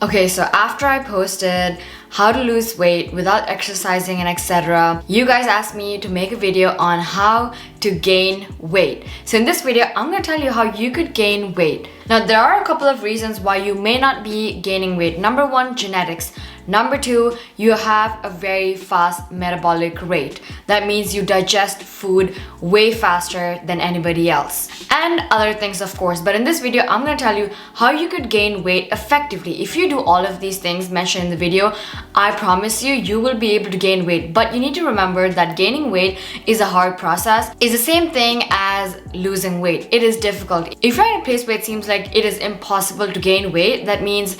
Okay, so after I posted how to lose weight without exercising and etc., you guys asked me to make a video on how to gain weight. So in this video, I'm gonna tell you how you could gain weight. Now, there are a couple of reasons why you may not be gaining weight. Number one, genetics. Number two, you have a very fast metabolic rate. That means you digest food way faster than anybody else. And other things, of course. But in this video, I'm gonna tell you how you could gain weight effectively. If you do all of these things mentioned in the video, I promise you, you will be able to gain weight. But you need to remember that gaining weight is a hard process. It's the same thing as losing weight. It is difficult. If you're in a place where it seems like it is impossible to gain weight, that means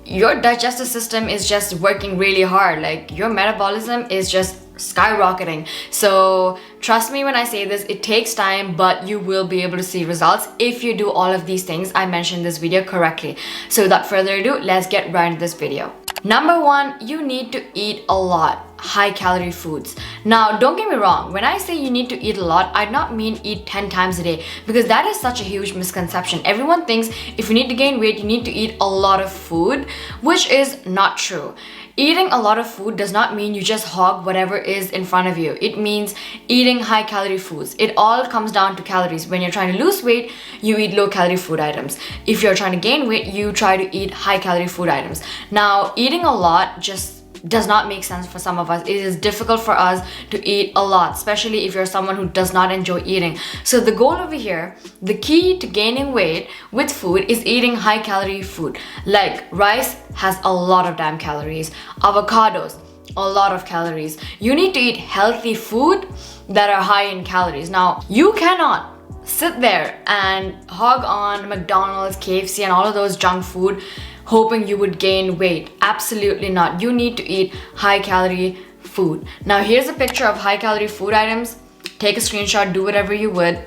your digestive system is just working really hard. Like, your metabolism is just skyrocketing. So trust me when I say this, it takes time, but you will be able to see results if you do all of these things I mentioned in this video correctly. So without further ado, let's get right into this video. Number one, you need to eat a lot. High calorie foods. Now, don't get me wrong, when I say you need to eat a lot, I not mean eat 10 times a day, because that is such a huge misconception. Everyone thinks if you need to gain weight, you need to eat a lot of food, which is not true. Eating a lot of food does not mean you just hog whatever is in front of you. It means eating high calorie foods. It all comes down to calories. When you're trying to lose weight, you eat low calorie food items. If you're trying to gain weight, you try to eat high calorie food items. Now, eating a lot just does not make sense for some of us. It is difficult for us to eat a lot, especially if you're someone who does not enjoy eating. So the goal over here, the key to gaining weight with food is eating high calorie food. Like rice has a lot of damn calories, avocados, a lot of calories. You need to eat healthy food that are high in calories. Now, you cannot sit there and hog on McDonald's, KFC, and all of those junk food hoping you would gain weight. Absolutely not. You need to eat high calorie food. Now, here's a picture of high calorie food items. Take a screenshot, do whatever you would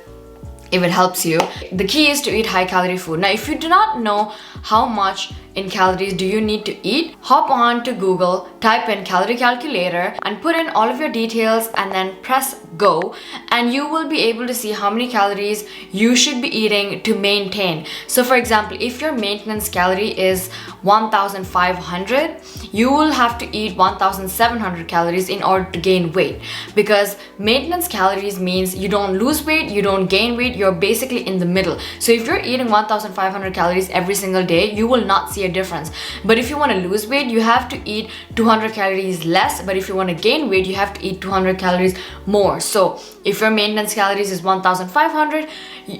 if it helps you. The key is to eat high calorie food. Now, if you do not know how much in calories do you need to eat, hop on to Google, type in calorie calculator and put in all of your details and then press go, and you will be able to see how many calories you should be eating to maintain. So for example, if your maintenance calorie is 1,500, you will have to eat 1,700 calories in order to gain weight, because maintenance calories means you don't lose weight, you don't gain weight, you're basically in the middle. So if you're eating 1,500 calories every single day, you will not see a difference. But if you want to lose weight, you have to eat 200 calories less. But if you want to gain weight, you have to eat 200 calories more. So if your maintenance calories is 1,500,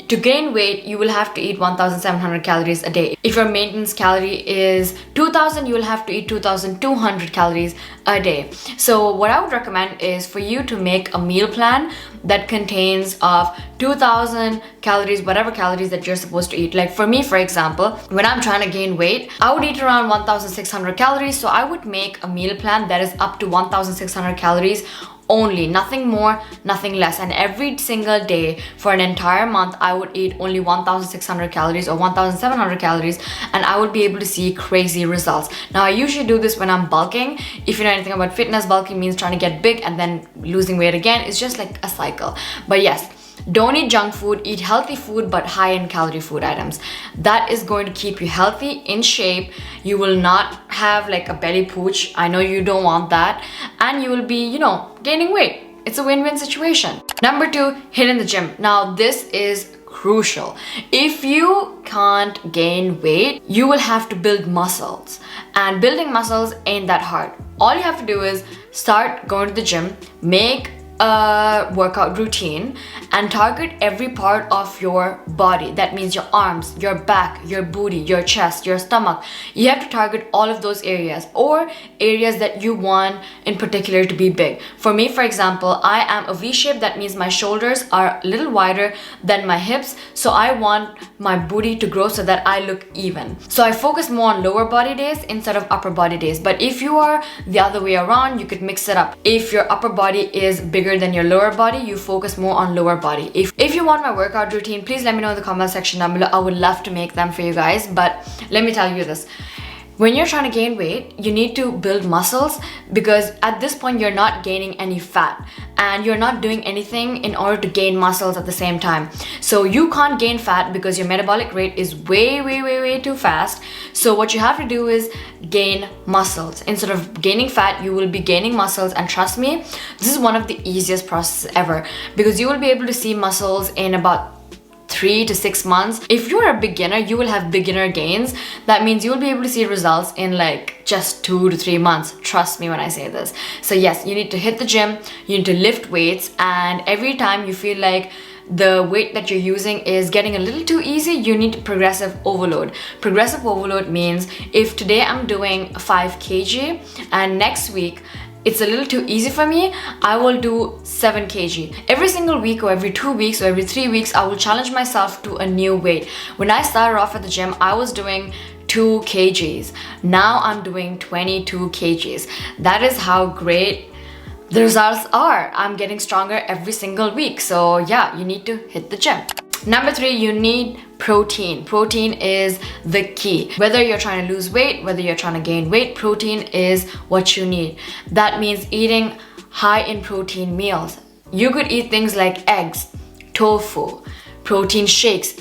to gain weight, you will have to eat 1,700 calories a day. If your maintenance calorie is 2,000, you will have to eat 2,200 calories a day. So what I would recommend is for you to make a meal plan that contains of 2,000 calories, whatever calories that you're supposed to eat. Like for me, for example, when I'm trying to gain weight, I would eat around 1,600 calories. So I would make a meal plan that is up to 1,600 calories only, nothing more, nothing less. And every single day for an entire month, I would eat only 1,600 calories or 1,700 calories, and I would be able to see crazy results. Now, I usually do this when I'm bulking. If you know anything about fitness, bulking means trying to get big and then losing weight again. It's just like a cycle. But yes, don't eat junk food, eat healthy food, but high in calorie food items. That is going to keep you healthy, in shape. You will not have like a belly pooch. I know you don't want that. And you will be, gaining weight. It's a win-win situation. Number two, hit in the gym. Now, this is crucial. If you can't gain weight, you will have to build muscles. And building muscles ain't that hard. All you have to do is start going to the gym, make a workout routine, and target every part of your body. That means your arms, your back, your booty, your chest, your stomach. You have to target all of those areas, or areas that you want in particular to be big. For me, for example, I am a V shape. That means my shoulders are a little wider than my hips. So I want my booty to grow so that I look even. So I focus more on lower body days instead of upper body days. But if you are the other way around, you could mix it up. If your upper body is bigger than your lower body, you focus more on lower body. If you want my workout routine, please let me know in the comment section down below. I would love to make them for you guys. But let me tell you this. When you're trying to gain weight, you need to build muscles, because at this point you're not gaining any fat and you're not doing anything in order to gain muscles at the same time. So you can't gain fat because your metabolic rate is way too fast. So what you have to do is gain muscles. Instead of gaining fat, you will be gaining muscles, and trust me, this is one of the easiest processes ever, because you will be able to see muscles in about 3 to 6 months. If you're a beginner, you will have beginner gains. That means you will be able to see results in like just 2 to 3 months. Trust me when I say this. So yes, you need to hit the gym, you need to lift weights, and every time you feel like the weight that you're using is getting a little too easy, you need progressive overload. Progressive overload means if today I'm doing 5 kg and next week it's a little too easy for me, I will do 7 kg. Every single week or every 2 weeks or every 3 weeks, I will challenge myself to a new weight. When I started off at the gym, I was doing 2 kgs. Now I'm doing 22 kgs. That is how great the results are. I'm getting stronger every single week. So yeah, you need to hit the gym. Number 3, you need protein. Protein is the key. Whether you're trying to lose weight, whether you're trying to gain weight, protein is what you need. That means eating high in protein meals. You could eat things like eggs, tofu, protein shakes.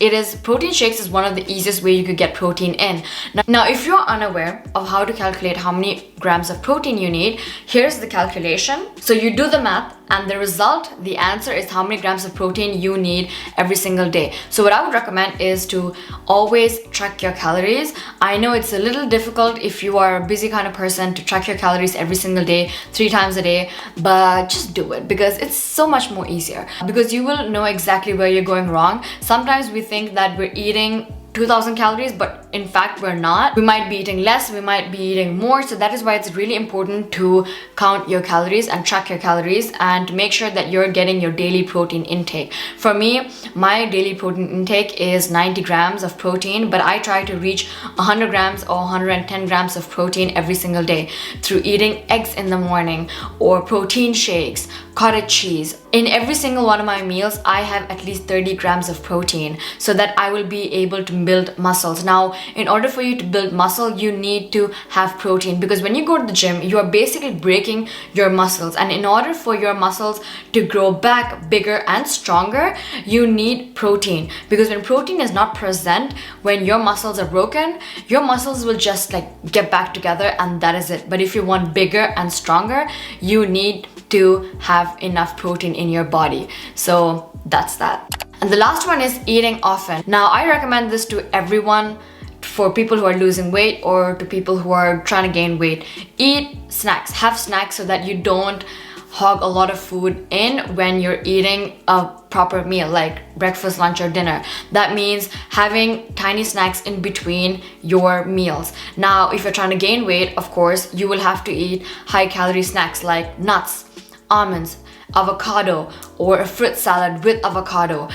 Protein shakes is one of the easiest way you could get protein in. Now, if you're unaware of how to calculate how many grams of protein you need, here's the calculation. So you do the math, and the result, the answer is how many grams of protein you need every single day. So what I would recommend is to always track your calories. I know it's a little difficult if you are a busy kind of person to track your calories every single day, 3 times a day, but just do it, because it's so much more easier, because you will know exactly where you're going wrong. Sometimes we think that we're eating 2000 calories, but in fact we're not. We might be eating less, we might be eating more. So that is why it's really important to count your calories and track your calories, and to make sure that you're getting your daily protein intake. For me, my daily protein intake is 90 grams of protein, but I try to reach 100 grams or 110 grams of protein every single day through eating eggs in the morning or protein shakes, cottage cheese. In every single one of my meals, I have at least 30 grams of protein, so that I will be able to build muscles. Now, in order for you to build muscle, you need to have protein, because when you go to the gym, you are basically breaking your muscles, and in order for your muscles to grow back bigger and stronger, you need protein. Because when protein is not present, when your muscles are broken, your muscles will just like get back together, and that is it. But if you want bigger and stronger, you need to have enough protein in your body. So that's that. And the last one is eating often. Now, I recommend this to everyone, for people who are losing weight or to people who are trying to gain weight. Eat snacks, have snacks, so that you don't hog a lot of food in when you're eating a proper meal like breakfast, lunch, or dinner. That means having tiny snacks in between your meals. Now, if you're trying to gain weight, of course, you will have to eat high calorie snacks like nuts, almonds, avocado, or a fruit salad with avocado.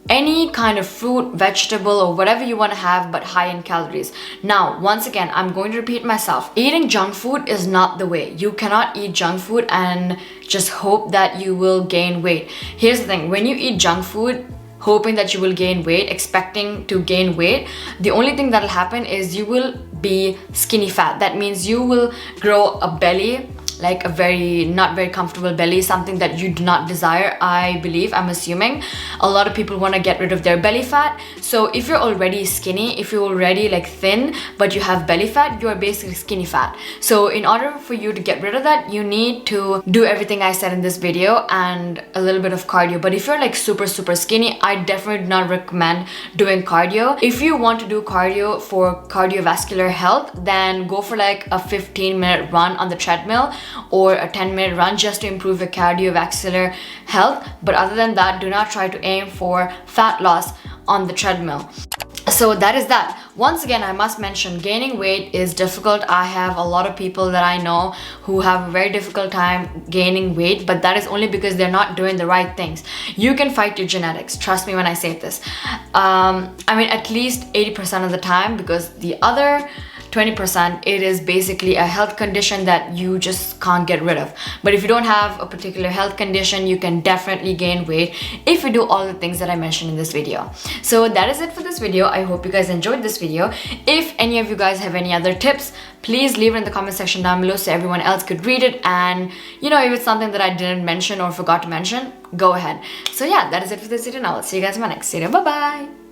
Any kind of fruit, vegetable, or whatever you want to have, but high in calories. Now, once again, I'm going to repeat myself. Eating junk food is not the way. You cannot eat junk food and just hope that you will gain weight. Here's the thing, when you eat junk food, hoping that you will gain weight, expecting to gain weight, the only thing that'll happen is you will be skinny fat. That means you will grow a belly, like a not very comfortable belly, something that you do not desire. I'm assuming a lot of people want to get rid of their belly fat. So if you're already skinny, if you're already like thin, but you have belly fat, you are basically skinny fat. So in order for you to get rid of that, you need to do everything I said in this video and a little bit of cardio. But if you're like super skinny, I definitely do not recommend doing cardio. If you want to do cardio for cardiovascular health, then go for like a 15-minute run on the treadmill or a 10-minute run, just to improve your cardiovascular health. But other than that, do not try to aim for fat loss on the treadmill. So that is that. Once again, I must mention, gaining weight is difficult. I have a lot of people that I know who have a very difficult time gaining weight, but that is only because they're not doing the right things. You can fight your genetics, trust me when I say this. I mean, at least 80% of the time, because the other 20%, it is basically a health condition that you just can't get rid of. But if you don't have a particular health condition, you can definitely gain weight if you do all the things that I mentioned in this video. So that is it for this video. I hope you guys enjoyed this video. If any of you guys have any other tips, please leave it in the comment section down below so everyone else could read it. And you know, if it's something that I didn't mention or forgot to mention, go ahead. So yeah, that is it for this video. Now I'll see you guys in my next video. Bye bye.